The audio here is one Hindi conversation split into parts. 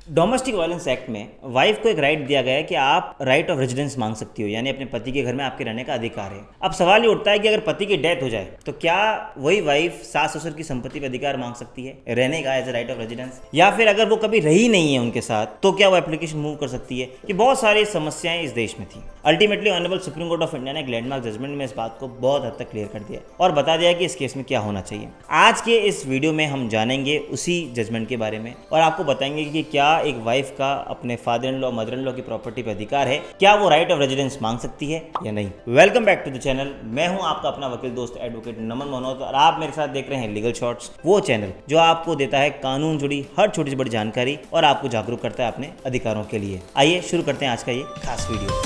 डोमेस्टिक वायलेंस एक्ट में वाइफ को एक राइट दिया गया है कि आप राइट ऑफ रेजिडेंस मांग सकती हो, यानी अपने पति के घर में आपके रहने का अधिकार है। अब सवाल ये उठता है कि अगर पति की डेथ हो जाए तो क्या वही वाइफ सास ससुर की संपत्ति पर अधिकार मांग सकती है रहने का as a right of residence, या फिर अगर वो कभी रही नहीं है उनके साथ तो क्या वो एप्लीकेशन मूव कर सकती है। ये बहुत सारी समस्याएं इस देश में थी। Ultimately honourable supreme court of India ने एक लैंडमार्क जजमेंट में इस बात को बहुत हद तक क्लियर कर दिया और बता दिया कि इस केस में क्या होना चाहिए। आज के इस वीडियो में हम जानेंगे उसी जजमेंट के बारे में और आपको बताएंगे कि क्या एक वाइफ का अपने father in law mother in law की प्रॉपर्टी पर अधिकार है, क्या वो राइट ऑफ रेजिडेंस मांग सकती है या नहीं। Welcome back to the channel. मैं हूं आपका अपना वकील दोस्त एडवोकेट नमन मनोहर और आप मेरे साथ देख रहे हैं लीगल शॉर्ट्स, वो चैनल जो आपको देता है कानून जुड़ी हर छोटी से बड़ी जानकारी और आपको जागरूक करता है अपने अधिकारों के लिए। आइए शुरू करते हैं आज का ये खास वीडियो।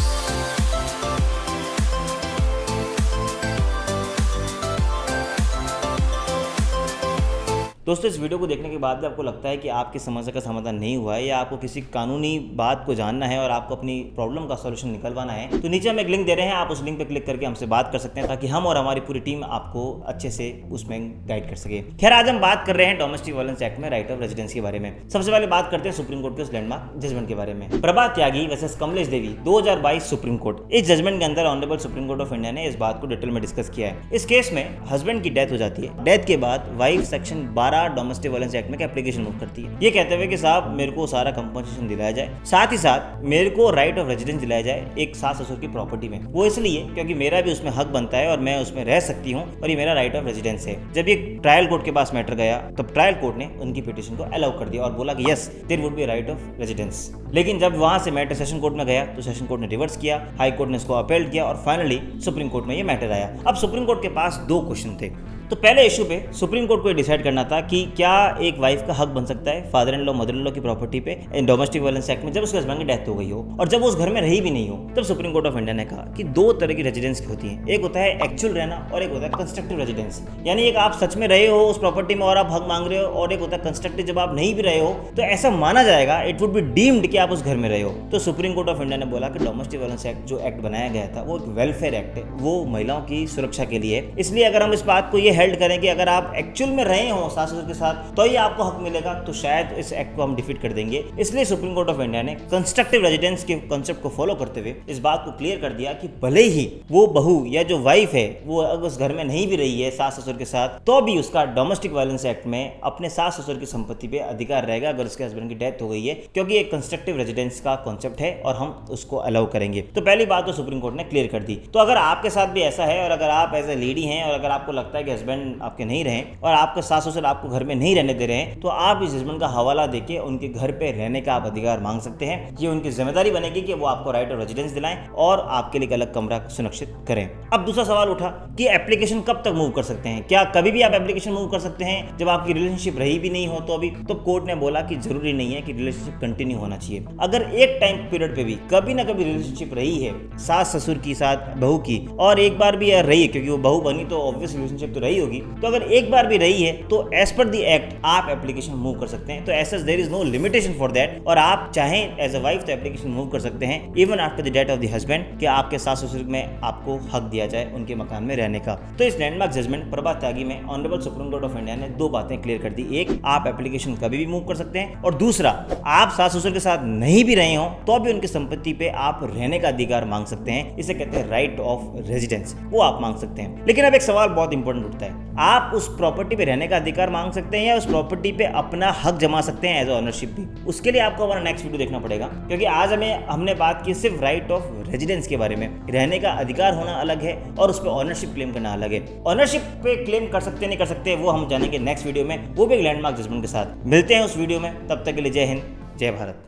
दोस्तों, इस वीडियो को देखने के बाद भी आपको लगता है कि आपकी समस्या का समाधान नहीं हुआ है या आपको किसी कानूनी बात को जानना है और आपको अपनी प्रॉब्लम का सॉल्यूशन निकलवाना है, तो नीचे हम एक लिंक दे रहे हैं, आप उस लिंक पर क्लिक करके हमसे बात कर सकते हैं ताकि हम और हमारी पूरी टीम आपको अच्छे से उसमें गाइड कर सके। खैर, आज हम बात कर रहे हैं डोमेस्टिक वायलेंस एक्ट में राइट ऑफ रेजिडेंस के बारे में। सबसे पहले बात करते हैं सुप्रीम कोर्ट के उस लैंडमार्क जजमेंट के बारे में। प्रभा त्यागी वर्सेस कमलेश देवी 2022 सुप्रीम कोर्ट। इस जजमेंट के अंदर honourable supreme court of India ने इस बात को डिटेल में डिस्कस किया है। इस केस में हस्बैंड की डेथ हो जाती है। डेथ के बाद wife section 12 domestic violence act में एप्लीकेशन मूव करती है, ये कहते हुए कि साहब मेरे को सारा कंपनसेशन दिलाया जाए, साथ ही साथ मेरे को राइट ऑफ रेजिडेंस दिलाया जाए एक सास ससुर की प्रॉपर्टी में। वो इसलिए क्योंकि मेरा भी उसमें हक बनता है और मैं उसमें रह सकती हूँ और ये मेरा राइट ऑफ रेजिडेंस है। जब ये ट्रायल कोर्ट के पास मैटर गया तब ट्रायल कोर्ट ने उनकी पिटीशन को अलाउ कर दिया और बोला कि yes there would be right of residence. लेकिन जब वहां से मैटर सेशन कोर्ट में गया तो सेशन कोर्ट ने रिवर्स किया, हाई कोर्ट ने इसको अपील किया और फाइनली सुप्रीम कोर्ट में ये मैटर आया। अब सुप्रीम कोर्ट के पास दो क्वेश्चन थे। तो पहले इशू पे सुप्रीम कोर्ट को डिसाइड करना था कि क्या एक वाइफ का हक बन सकता है father in law mother in law की प्रॉपर्टी पे डोमेस्टिक वायलेंस एक्ट में जब उसके हस्बैंड की डेथ हो गई हो और जब वो उस घर में रही भी नहीं हो। तब सुप्रीम कोर्ट ऑफ इंडिया ने कहा कि दो तरह की रेजिडेंस होती है, एक होता है एक्चुअल रहना और एक होता है कंस्ट्रक्टिव रेजिडेंस। यानी एक आप सच में रहे हो उस प्रॉपर्टी में और आप हक मांग रहे हो, और एक होता है कंस्ट्रक्टिव जब आप नहीं भी रहे हो तो ऐसा माना जाएगा, इट वुड बी डीम्ड कि आप उस घर में रहे हो। तो सुप्रीम कोर्ट ऑफ इंडिया ने बोला कि डोमेस्टिक वायलेंस एक्ट जो एक्ट बनाया गया था वो एक वेलफेयर एक्ट है, वो महिलाओं की सुरक्षा के लिए। इसलिए अगर हम इस बात को ये हेल्ड करें कि अगर आप एक्चुअल में रहे हो सास ससुर के साथ तो ही आपको हक मिलेगा, तो शायद इस एक्ट को हम डिफीट कर देंगे। इसलिए सुप्रीम कोर्ट ऑफ इंडिया ने कंस्ट्रक्टिव रेजिडेंस के कॉन्सेप्ट को फॉलो करते हुए इस बात को क्लियर कर दिया कि भले ही वो बहू या जो वाइफ है वो अगर उस घर में नहीं भी रही है सास ससुर के साथ तो भी उसका डोमेस्टिक वायलेंस एक्ट में अपने सास ससुर की संपत्ति पे अधिकार रहेगा अगर उसके हस्बैंड की डेथ हो गई है, क्योंकि एक कंस्ट्रक्टिव रेजिडेंस का कॉन्सेप्ट है और हम उसको अलाउ करेंगे। तो पहली बात तो सुप्रीम कोर्ट ने क्लियर कर दी। तो अगर आपके साथ भी ऐसा है और अगर आप एज ए लेडी हैं और अगर आपको लगता है कि हस्बैंड आपके नहीं रहे और आपके सास ससुर आपको घर में नहीं रहने दे रहे हैं, तो आप इस जजमेंट का हवाला देके उनके घर पे रहने का आप अधिकार मांग सकते हैं। ये उनकी जिम्मेदारी बनेगी कि वो आपको राइट ऑफ रेजिडेंस दिलाएं और आपके लिए एक अलग कमरा सुनिश्चित करें। अब दूसरा सवाल उठा कि एप्लीकेशन कब तक मूव कर सकते हैं, क्या कभी भी आप एप्लीकेशन मूव कर सकते हैं जब आपकी रिलेशनशिप रही भी नहीं हो तो अभी। तो कोर्ट ने बोला कि जरूरी नहीं है कि रिलेशनशिप कंटिन्यू होना चाहिए। अगर एक टाइम पीरियड पे भी कभी ना कभी रिलेशनशिप रही है सास ससुर की साथ बहू की और एक बार भी रही है, क्योंकि वो बहू बनी तो ऑब्वियस रिलेशनशिप तो रही होगी, तो अगर एक बार भी रही है तो एज पर द एक्ट आप एप्लीकेशन मूव कर सकते हैं। तो ऐसा there is no limitation for that, और आप चाहें एज अ वाइफ तो एप्लीकेशन मूव कर सकते हैं even after the death of the husband कि आपके सास ससुर में आपको हक दिया जाए उनके मकान में रहने का। तो इस लैंडमार्क जजमेंट प्रभा त्यागी में honourable supreme court of India ने दो बातें क्लियर कर दी। एक, आप एप्लीकेशन कभी भी मूव कर सकते हैं, और दूसरा, आप सास ससुर के साथ नहीं भी रहे हो तो भी उनकी संपत्ति पे आप रहने का अधिकार मांग सकते हैं। इसे कहते हैं राइट ऑफ रेजिडेंस, वो आप मांग सकते हैं। लेकिन अब एक सवाल बहुत इंपॉर्टेंट उठता है, आप उस प्रॉपर्टी पे रहने का अधिकार मांग सकते हैं या उस प्रॉपर्टी पे अपना हक जमा सकते हैं एज ऑनरशिप भी। उसके लिए आपको हमारा नेक्स्ट वीडियो देखना पड़ेगा, क्योंकि आज हमने बात की सिर्फ राइट ऑफ रेजिडेंस के बारे में। रहने का अधिकार होना अलग है और उस पर ऑनरशिप क्लेम करना अलग है। ऑनरशिप पे क्लेम कर सकते नहीं कर सकते वो हम जानेंगे नेक्स्ट वीडियो में, वो भी एक लैंडमार्क जजमेंट के साथ। मिलते हैं उस वीडियो में, तब तक के लिए जय हिंद जय भारत।